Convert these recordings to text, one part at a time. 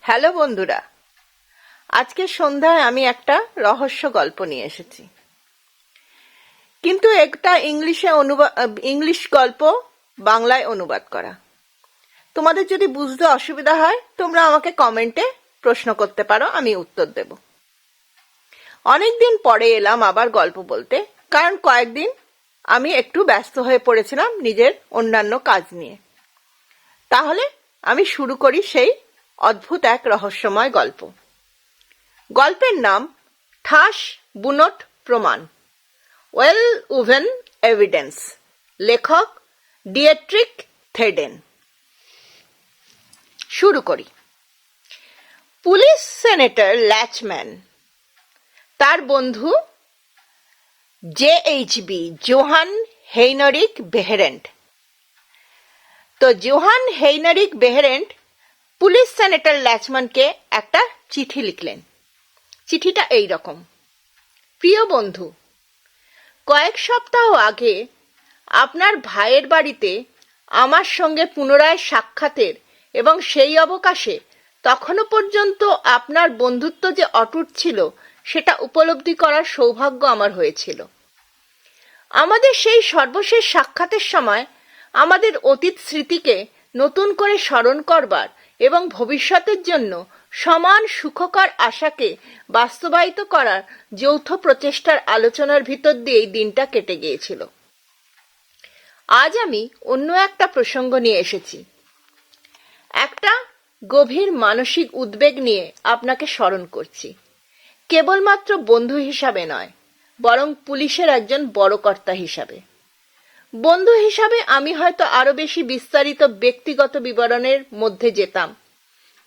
Hello বন্ধুরা, আজকে সন্ধ্যায় আমি একটা রহস্য গল্প নিয়ে এসেছি। কিন্তু একটা ইংলিশ গল্প বাংলায় অনুবাদ করা। তোমাদের যদি বুঝতে অসুবিধা হয় তোমরা আমাকে কমেন্টে প্রশ্ন করতে পারো, আমি উত্তর দেব। অনেকদিন পরে এলাম আবার গল্প বলতে, কারণ কয়েকদিন আমি একটু ব্যস্ত হয়ে পড়েছিলাম নিজের অন্যান্য কাজ নিয়ে। তাহলে আমি শুরু করি সেই অদ্ভুত এক রহস্যময় গল্প। গল্পের নাম ঠাস বুনট প্রমাণ, ওয়েল উভেন এভিডেন্স। লেখক ডিয়েট্রিক থেডেন। শুরু করি। পুলিশ সেনেটর ল্যাচম্যান, তার বন্ধু জেএইচবি জোহান হেইনরিক বেহেরেন্ট। তো জোহান হেইনরিক বেহেরেন্ট পুলিশ সেনেটর ল্যাচম্যানকে একটা চিঠি লিখলেন। চিঠিটা এই রকম: প্রিয় বন্ধু, কয়েক সপ্তাহ আগে আপনার ভাইয়ের বাড়িতে আমার সঙ্গে পুনরায় সাক্ষাতের এবং সেই অবকাশে তখনও পর্যন্ত আপনার বন্ধুত্ব যে অটুট ছিল সেটা উপলব্ধি করার সৌভাগ্য আমার হয়েছিল। আমাদের সেই সর্বশেষ সাক্ষাতের সময় আমাদের অতীত স্মৃতিকে নতুন করে স্মরণ করবার এবং ভবিষ্যতের জন্য সমান সুখকর আশাকে বাস্তবায়িত করার যৌথ প্রচেষ্টার আলোচনার ভিতর দিয়েই দিনটা কেটে গিয়েছিল। আজ আমি অন্য একটা প্রসঙ্গ নিয়ে এসেছি। একটা গভীর মানসিক উদ্বেগ নিয়ে আপনাকে স্মরণ করছি, কেবলমাত্র বন্ধু হিসাবে নয়, বরং পুলিশের একজন বড় কর্তা হিসাবে। বন্ধু হিসাবে আমি হয়তো আরো বেশি বিস্তারিত ব্যক্তিগত বিবরণের মধ্যে যেতাম,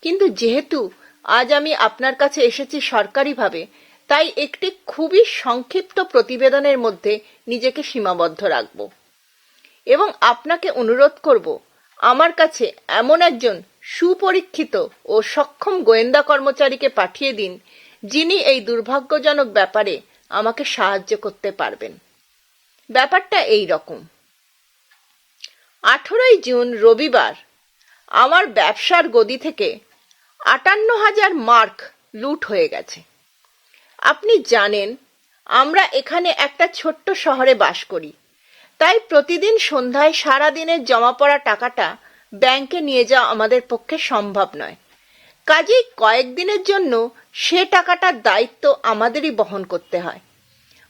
কিন্তু যেহেতু আজ আমি আপনার কাছে এসেছি সরকারিভাবে, তাই একটি খুবই সংক্ষিপ্ত প্রতিবেদনের মধ্যে নিজেকে সীমাবদ্ধ রাখব এবং আপনাকে অনুরোধ করব আমার কাছে এমন একজন সুপরীক্ষিত ও সক্ষম গোয়েন্দা কর্মচারীকে পাঠিয়ে দিন, যিনি এই দুর্ভাগ্যজনক ব্যাপারে আমাকে সাহায্য করতে পারবেন। ব্যাপারটা এই রকম: 18 জুন রবিবার আমার ব্যবসার গদি থেকে 58,000 মার্ক লুট হয়ে গেছে। আপনি জানেন আমরা এখানে একটা ছোট্ট শহরে বাস করি, তাই প্রতিদিন সন্ধ্যায় সারাদিনের জমা পড়া টাকাটা ব্যাংকে নিয়ে যাওয়া আমাদের পক্ষে সম্ভব নয়। কাজেই কয়েকদিনের জন্য সে টাকাটার দায়িত্ব আমাদেরই বহন করতে হয়।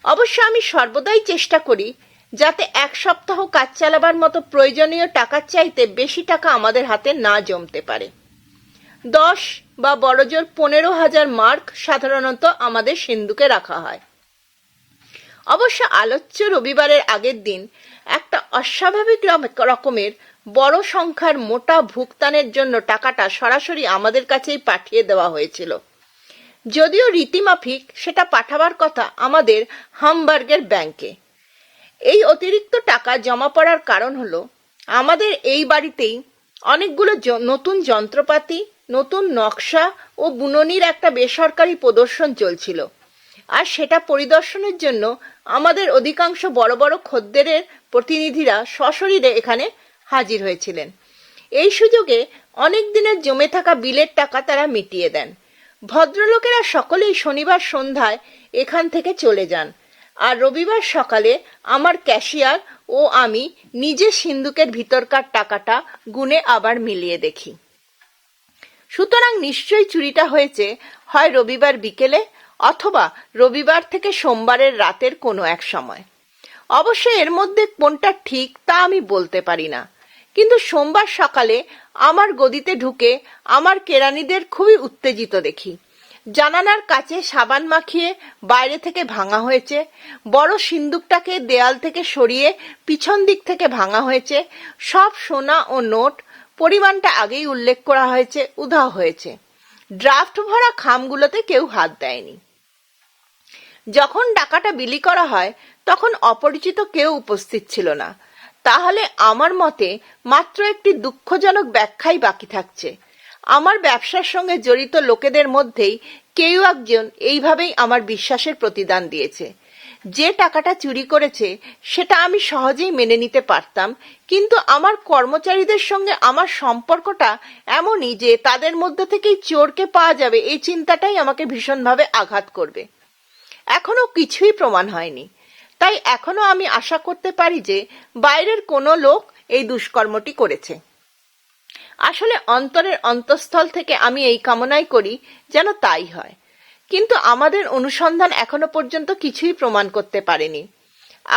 অবশ্য আমি সর্বদাই চেষ্টা করি যাতে এক সপ্তাহ কাজ চালাবার মতো প্রয়োজনীয় টাকার চাইতে বেশি টাকা আমাদের হাতে না জমতে পারে। 10 বা বড়জোর 15,000 মার্ক সাধারণত আমাদের সিন্ধুকে রাখা হয়। অবশ্য আলোচ্য রবিবারের আগের দিন একটা অস্বাভাবিক রকমের বড় সংখ্যার মোটা ভুগতানের জন্য টাকাটা সরাসরি আমাদের কাছেই পাঠিয়ে দেওয়া হয়েছিল, যদিও রীতিমাফিক সেটা পাঠাবার কথা আমাদের হামবার্গের ব্যাংকে। এই অতিরিক্ত টাকা জমা পড়ার কারণ হলো আমাদের এই বাড়িতেই অনেকগুলো নতুন যন্ত্রপাতি, নতুন নকশা ও বুননির একটা বেসরকারি প্রদর্শন চলছিল, আর সেটা পরিদর্শনের জন্য আমাদের অধিকাংশ বড় বড় খদ্দেরের প্রতিনিধিরা সশরীরে এখানে হাজির হয়েছিলেন। এই সুযোগে অনেক দিনের জমে থাকা বিলের টাকা তারা মিটিয়ে দেন। ভদ্রলোকেরা সকলেই শনিবার সন্ধ্যায় এখান থেকে চলে যান, আর রবিবার সকালে আমার ক্যাশিয়ার ও আমি নিজে সিন্ধুকের ভিতরকার টাকাটা গুনে আবার মিলিয়ে দেখি। সুতরাং নিশ্চয়ই চুরিটা হয়েছে হয় রবিবার বিকেলে অথবা রবিবার থেকে সোমবারের রাতের কোনো এক সময়। অবশ্য এর মধ্যে কোনটা ঠিক তা আমি বলতে পারি না, কিন্তু সোমবার সকালে আমার গদিতে ঢুকে আমার কেরানিদের খুবই উত্তেজিত দেখি। জানালার কাছে সাবান মাখিয়ে বাইরে থেকে ভাঙা হয়েছে, বড় সিন্দুকটাকে দেয়াল থেকে সরিয়ে পিছন দিক থেকে ভাঙা হয়েছে, সব সোনা ও নোট, পরিমাণটা আগেই উল্লেখ করা হয়েছে, উধাও হয়েছে। ড্রাফট ভরা খামগুলোতে কেউ হাত দেয়নি। যখন টাকাটা বিলি করা হয় তখন অপরিচিত কেউ উপস্থিত ছিল না। তাহলে আমার মতে মাত্র একটি দুঃখজনক ব্যাখ্যাই বাকি থাকছে। আমার ব্যবসার সঙ্গে জড়িত লোকেদের মধ্যেই কেউ একজন এইভাবেই আমার বিশ্বাসের প্রতিদান দিয়েছে। যে টাকাটা চুরি করেছে সেটা আমি সহজেই মেনে নিতে পারতাম, কিন্তু আমার কর্মচারীদের সঙ্গে আমার সম্পর্কটা এমনই যে তাদের মধ্যে থেকেই চোরকে পাওয়া যাবে এই চিন্তাটাই আমাকে ভীষণভাবে আঘাত করবে। এখনো কিছুই প্রমাণ হয়নি, তাই এখনো আমি আশা করতে পারি যে বাইরের কোনো লোক এই দুষ্কর্মটি করেছে। আসলে অন্তরের অন্তঃস্থল থেকে আমি এই কামনাই করি যেন তাই হয়, কিন্তু আমাদের অনুসন্ধান এখনো পর্যন্ত কিছুই প্রমাণ করতে পারেনি।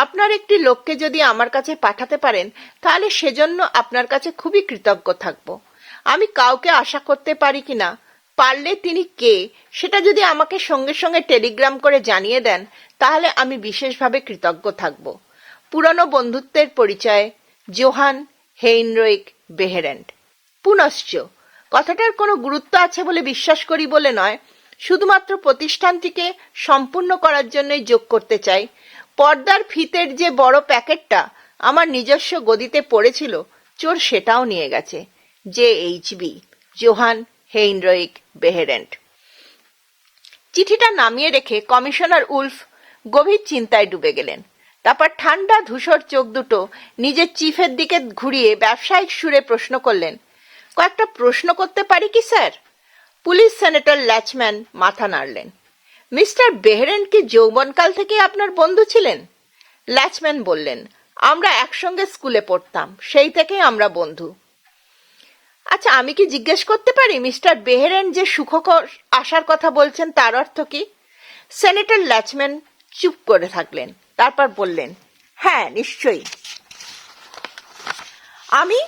আপনার একটি লোককে যদি আমার কাছে পাঠাতে পারেন তাহলে সেজন্য আপনার কাছে খুবই কৃতজ্ঞ থাকব। আমি কাউকে আশা করতে পারি কিনা, পারলে তিনি কে সেটা যদি আমাকে সঙ্গে সঙ্গে টেলিগ্রাম করে জানিয়ে দেন তাহলে আমি বিশেষভাবে কৃতজ্ঞ থাকব। পুরনো বন্ধুত্বের পরিচয়, জোহান হেইনরিক বেহেরেন্ট। পুনশ্চ, কথাটার কোনো গুরুত্ব আছে বলে বিশ্বাস করি বলে নয়, শুধুমাত্র প্রতিষ্ঠানটিকে সম্পূর্ণ করার জন্যই যোগ করতে চাই। পর্দার ফিতের যে বড় প্যাকেটটা আমার নিজস্ব গদিতে পড়েছিল, চোর সেটাও নিয়ে গেছে। JHB, Johan Heinrich Behrendt. চিঠিটা নামিয়ে রেখে কমিশনার উলফ গভীর চিন্তায় ডুবে গেলেন। তারপর ঠান্ডা ধূসর চোখ দুটো নিজের চিফের দিকে ঘুরিয়ে ব্যবসায়িক সুরে প্রশ্ন করলেন, কয়েকটা প্রশ্ন করতে পারি কি স্যার? পুলিশ সেনেটর ল্যাচম্যান মাথা নাড়লেন। মিস্টার বেহেরেন্ট কি যৌবনকাল থেকে আপনার বন্ধু ছিলেন? ল্যাচম্যান বললেন, আমরা একসঙ্গে স্কুলে পড়তাম, সেই থেকেই আমরা বন্ধু। আচ্ছা, আমি কি জিজ্ঞেস করতে পারি মিস্টার বেহেরেন্ট যে সুখকর আসার কথা বলছেন তার অর্থ কি? সেনেটর ল্যাচম্যান চুপ করে থাকলেন, তারপর বললেন, হ্যাঁ নিশ্চয়ই। আমি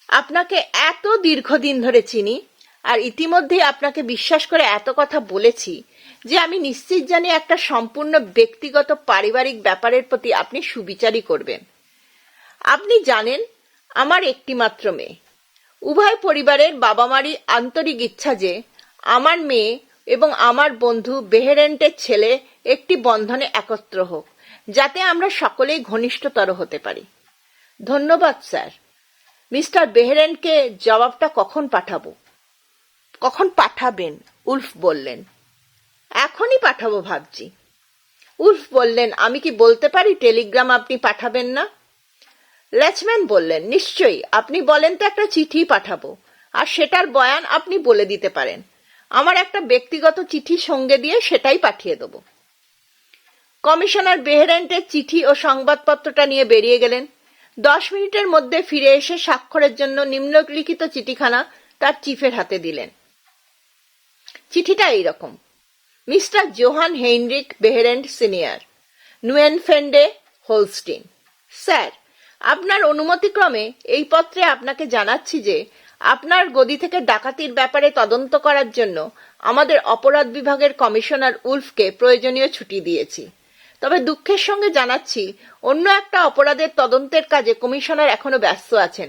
আপনাকে এত দীর্ঘদিন ধরে চিনি আর ইতিমধ্যে আপনাকে বিশ্বাস করে এত কথা বলেছি যে আমি নিশ্চিত জানি একটা সম্পূর্ণ ব্যক্তিগত পারিবারিক ব্যাপারের প্রতি আপনি সুবিচারই করবেন। আপনি জানেন আমার একটি মাত্র মেয়ে। উভয় পরিবারের বাবা মারই আন্তরিক ইচ্ছা যে আমার মেয়ে এবং আমার বন্ধু বেহেরেন্টের ছেলে একটি বন্ধনে একত্র হোক, যাতে আমরা সকলেই ঘনিষ্ঠতর হতে পারি। ধন্যবাদ স্যার। মিস্টার বেহেরেন্টকে জবাবটা কখন পাঠাবো? কখন পাঠাবেন? উলফ বললেন। এখনই পাঠাবো ভাবছি। উলফ বললেন, আমি কি বলতে পারি টেলিগ্রাম আপনি পাঠাবেন না? ল্যাচম্যান বললেন, নিশ্চয়ই, আপনি বলেন তো একটা চিঠি পাঠাবো, আর সেটার বয়ান আপনি বলে দিতে পারেন। আমার একটা ব্যক্তিগত চিঠি সঙ্গে দিয়ে সেটাই পাঠিয়ে দেব। কমিশনার বেহেরেন্টের চিঠি ও সংবাদপত্রটা নিয়ে বেরিয়ে গেলেন। 10 মিনিটের মধ্যে ফিরে এসে স্বাক্ষরের জন্য নিম্নলিখিত চিঠিখানা তার চিফের হাতে দিলেন। চিঠিটা এইরকম: mister Johann Heinrich বেহেরেন্ট senior, নুয়েনফেন্ডে, হোলস্টিন। Sir, আপনার অনুমতিক্রমে এই পত্রে আপনাকে জানাচ্ছি যে আপনার গদি থেকে ডাকাতির ব্যাপারে তদন্ত করার জন্য আমাদের অপরাধ বিভাগের কমিশনার উলফকে প্রয়োজনীয় ছুটি দিয়েছি। তবে দুঃখের সঙ্গে জানাচ্ছি অন্য একটা অপরাধের তদন্তের কাজে কমিশনার এখনো ব্যস্ত আছেন,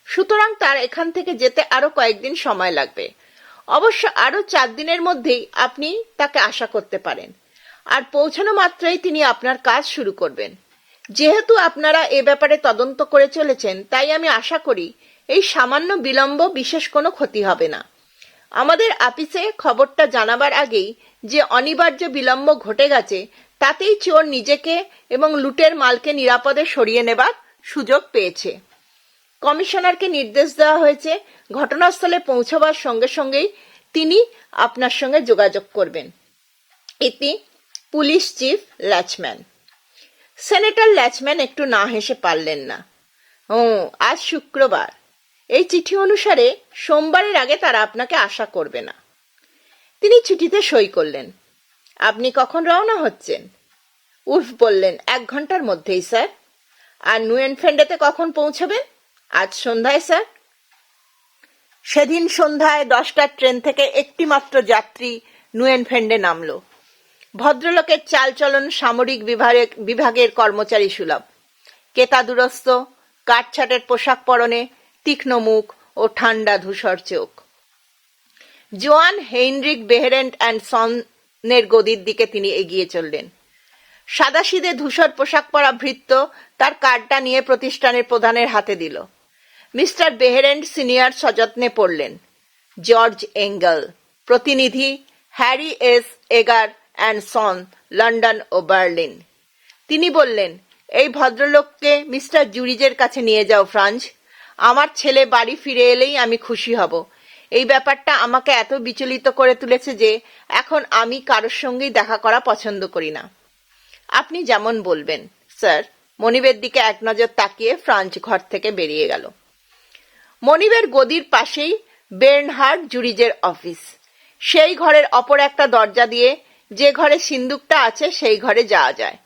সুতরাং তার এখান থেকে যেতে আরো কয়েকদিন সময় লাগবে। অবশ্য আরো 4 দিনের মধ্যেই আপনি তাকে আশা করতে পারেন, আর পৌঁছানো মাত্রই তিনি আপনার কাজ শুরু করবেন। যেহেতু আপনারা এ ব্যাপারে তদন্ত করে চলেছেন, তাই আমি আশা করি এই সামান্য বিলম্ব বিশেষ কোনো ক্ষতি হবে না। আমাদের আপিসে খবরটা জানাবার আগেই যে অনিবার্য বিলম্ব ঘটে গেছে, তাতেই চোর নিজেকে এবং লুটের মালকে নিরাপদে সরিয়ে নেবার সুযোগ পেয়েছে। কমিশনারকে নির্দেশ দেওয়া হয়েছে ঘটনাস্থলে পৌঁছবার সঙ্গে সঙ্গেই তিনি আপনার সঙ্গে যোগাযোগ করবেন। ইতি পুলিশ চিফ ল্যাচম্যান। সেনেটর ল্যাচম্যান একটু না হেসে পারলেন না। আজ শুক্রবার, এই চিঠি অনুসারে সোমবারের আগে তারা আপনাকে আশা করবে না। তিনি চিঠিতে সই করলেন। আপনি কখন রওনা হচ্ছেন? উলফ বললেন, 1 ঘন্টার মধ্যেই স্যার। আর নুয়েনফেন্ডেতে কখন পৌঁছবেন? আজ সন্ধ্যায় স্যার। সেদিন সন্ধ্যায় 10টার ট্রেন থেকে একটি মাত্র যাত্রী নুয়েনফেন্ডে নামল। ভদ্রলোকের চালচলন সামরিক বিভাগের কর্মচারী সুলভ। কেতাদুরস্ত, কাঠছাটের পোশাক পরনে, তীক্ষ্ণ মুখ ও ঠান্ডা ধূসর চোখ। জোয়ান হেইনরিক বেহেরেন্ট অ্যান্ড সনের গদির দিকে তিনি এগিয়ে চললেন। সাদাসিধে ধূসর পোশাক পরা ভৃত্য তার কার্ডটা নিয়ে প্রতিষ্ঠানের প্রধানের হাতে দিল। মিস্টার বেহেরেন্ট সিনিয়র সযত্নে পড়লেন, জর্জ এঙ্গেল, প্রতিনিধি Harry S Egar and son, London ও বার্লিন। তিনি বললেন, এই ভদ্রলোককে মিস্টার জুরিজের কাছে নিয়ে যাও ফ্রাঞ্জ। আমার ছেলে বাড়ি ফিরে এলেই আমি খুশি হব। এই ব্যাপারটা আমাকে এত বিচলিত করে তুলেছে যে এখন আমি কারোর সঙ্গেই দেখা করা পছন্দ করি না। আপনি যেমন বলবেন, স্যার। মনিবের দিকে এক নজর তাকিয়ে ফ্রাঞ্জ ঘর থেকে বেরিয়ে গেল। মনিবের গদির পাশেই বের্নহার্ড জুরিজের অফিস। সেই ঘরের অপর একটা দরজা দিয়ে, যে ঘরে সিন্দুকটা আছে, সেই ঘরে যাওয়া যায়।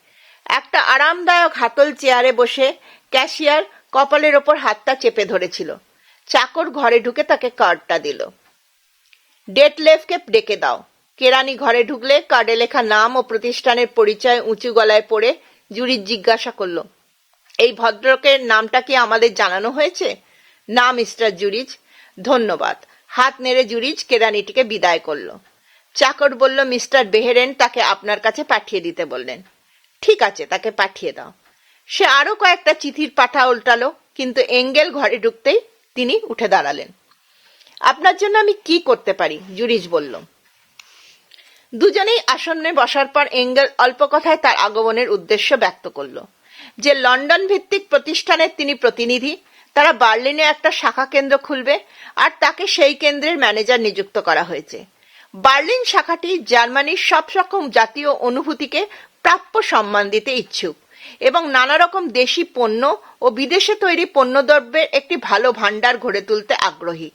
একটা আরামদায়ক হাতল চেয়ারে বসে ক্যাশিয়ার কপালের ওপর হাতটা চেপে ধরেছিল। চাকর ঘরে ঢুকে তাকে কার্ডটা দিল। ডেটলেফকে ডেকে দাও। কেরানি ঘরে ঢুকলে কার্ডে লেখা নাম ও প্রতিষ্ঠানের পরিচয় উঁচু গলায় পড়ে জুরিজ জিজ্ঞাসা করল, এই ভদ্রলোকের নামটা কি আমাদের জানানো হয়েছে? না মিস্টার জুরিজ। ধন্যবাদ। হাত নেড়ে জুরিজ কেরানিটিকে বিদায় করল। চাকর বলল, মিস্টার বেহেরেন্ট তাকে আপনার কাছে পাঠিয়ে দিতে বললেন। ঠিক আছে, তাকে পাঠিয়ে দাও। সে আরো কয়েকটা চিঠির পাঠা উল্টালো, কিন্তু এঙ্গেল ঘরে ঢুকতেই তিনি উঠে দাঁড়ালেন। আপনার জন্য আমি কি করতে পারি? জুরিজ বলল। দুজনেই আসনে বসার পর এঙ্গেল অল্প কথায় তার আগমনের উদ্দেশ্য ব্যক্ত করল। যে লন্ডন ভিত্তিক প্রতিষ্ঠানের তিনি প্রতিনিধি, তারা বার্লিনে একটা শাখা কেন্দ্র খুলবে আর তাকে সেই কেন্দ্রের ম্যানেজার নিযুক্ত করা হয়েছে। বার্লিন শাখাটি জার্মানির সব রকম জাতীয় অনুভূতিকে প্রাপ্য সম্মান দিতে ইচ্ছুক এবং নানা রকম দেশি পণ্য ও বিদেশে তৈরি পণ্যদ্রব্যের একটি ভালো ভাণ্ডার গড়ে তুলতে আগ্রহী।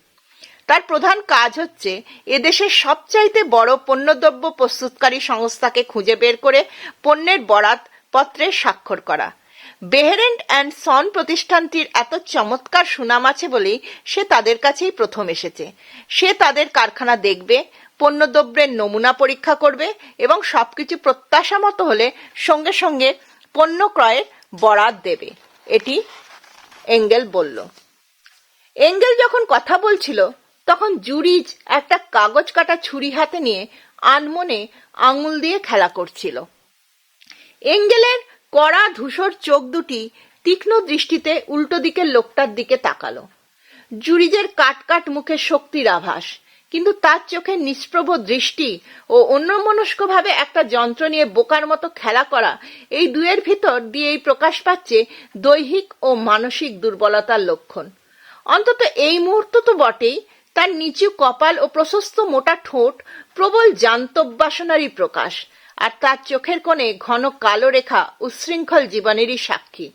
তার প্রধান কাজ হচ্ছে এদেশের সবচাইতে বড় পণ্যদ্রব্য প্রস্তুতকারী সংস্থাকে খুঁজে বের করে পণ্যের বরাত পত্রে স্বাক্ষর করা। বেহেরেন্ট অ্যান্ড সন প্রতিষ্ঠানটির এত চমৎকার সুনাম আছে বলেই সে তাদের কাছেই প্রথম এসেছে। সে তাদের কারখানা দেখবে, পণ্যদ্রব্যের নমুনা পরীক্ষা করবে এবং সবকিছু প্রত্যাশা মতো হলে সঙ্গে সঙ্গে পণ্য ক্রয়ের বরাত দেবে। এটি এঙ্গেল বলল। এঙ্গেল যখন কথা বলছিল তখন জুরিজ একটা কাগজ কাটা ছুরি হাতে নিয়ে আনমনে আঙুল দিয়ে খেলা করছিল। এঙ্গেলের কড়া ধূসর চোখ দুটি তীক্ষ্ণ দৃষ্টিতে উল্টো দিকের লোকটার দিকে তাকালো। জুরিজের কাটকাট মুখে শক্তির আভাস, কিন্তু তার চোখের নিষ্প্রভ দৃষ্টি ও অন্যমনস্কভাবে একটা যন্ত্র নিয়ে বোকার মতো খেলা করা, এই দুয়ের ভিতর দিয়েই প্রকাশ পাচ্ছে দৈহিক ও মানসিক দুর্বলতার লক্ষণ। অন্তত এই মুহূর্ত তো বটেই। তার নিচু কপাল ও প্রশস্ত মোটা ঠোঁট প্রবল জান্তব্যাসনারই প্রকাশ, আর তার চোখের কোণে ঘন কালো রেখা উচ্ছৃঙ্খল জীবনেরই সাক্ষী।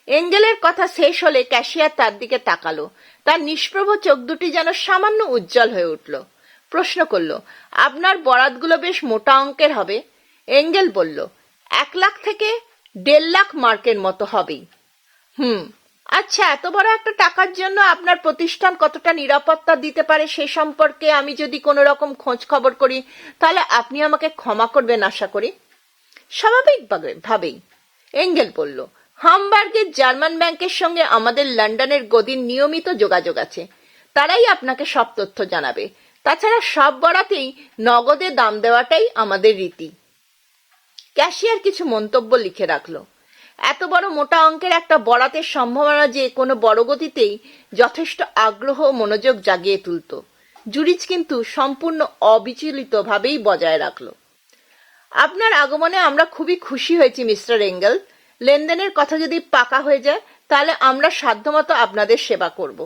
এঙ্গেলের কথা শেষ হলে ক্যাশিয়ার তার দিকে তাকালো। তার নিষ্প্রভ চোখ দুটি যেন সামান্য উজ্জ্বল হয়ে উঠল। প্রশ্ন করল, আপনার বরাতগুলো বেশ মোটা অঙ্কের হবে? এঙ্গেল বলল, 1 লাখ থেকে 1.5 লাখ মার্কের মতো হবেই। আচ্ছা, এত বড় একটা টাকার জন্য আপনার প্রতিষ্ঠান কতটা নিরাপত্তা দিতে পারে সে সম্পর্কে আমি যদি কোনো রকম খোঁজ খবর করি, তাহলে আপনি আমাকে ক্ষমা করবেন আশা করি। স্বাভাবিকভাবেই, এঙ্গেল বলল। হামবার্গের জার্মান ব্যাংকের সঙ্গে আমাদের লন্ডনের গদির নিয়মিত যোগাযোগ আছে। তারাই আপনাকে সব তথ্য জানাবে। তাছাড়া সব বরাতেই নগদে দাম দেওয়াটাই আমাদের রীতি। ক্যাশিয়ার কিছু মন্তব্য লিখে রাখলো। এত বড় মোটা অঙ্কের একটা বরাতের সম্ভাবনা যে কোনো বড় গতিতেই যথেষ্ট আগ্রহ ও মনোযোগ জাগিয়ে তুলত। জুরিজ কিন্তু সম্পূর্ণ অবিচলিতভাবেই বজায় রাখল। আপনার আগমনে আমরা খুবই খুশি হয়েছি মিস্টার এঙ্গেল। লেনদেনের কথা যদি পাকা হয়ে যায় তাহলে আমরা সাধ্যমতো আপনাদের সেবা করব।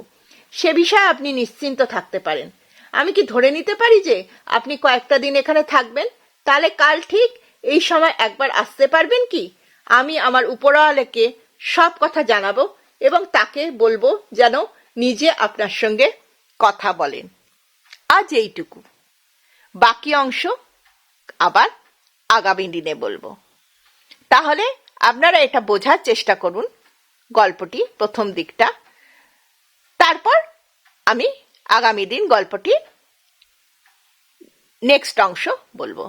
সে বিষয়ে আপনি নিশ্চিন্ত থাকতে পারেন। আমি কি ধরে নিতে পারি যে আপনি কয়েকটা দিন এখানে থাকবেন? তাহলে কাল ঠিক এই সময় একবার আসতে পারবেন কি? আমি আমার উপরওয়ালাকে সব কথা জানাবো এবং তাকে বলবো যেন নিজে আপনার সঙ্গে কথা বলেন। আজ এইটুকু। বাকি অংশ আবার আগামী দিনে বলবো। তাহলে আপনারা এটা বোঝার চেষ্টা করুন গল্পটি প্রথম দিকটা, তারপর আমি আগামী দিন গল্পটি নেক্সট অংশ বলবো।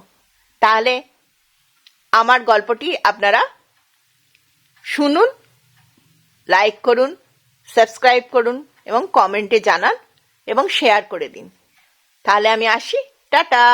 তাহলে আমার গল্পটি আপনারা শুনুন, লাইক করুন, সাবস্ক্রাইব করুন এবং কমেন্টে জানান এবং শেয়ার করে দিন। তাহলে আমি আসি, টাটা।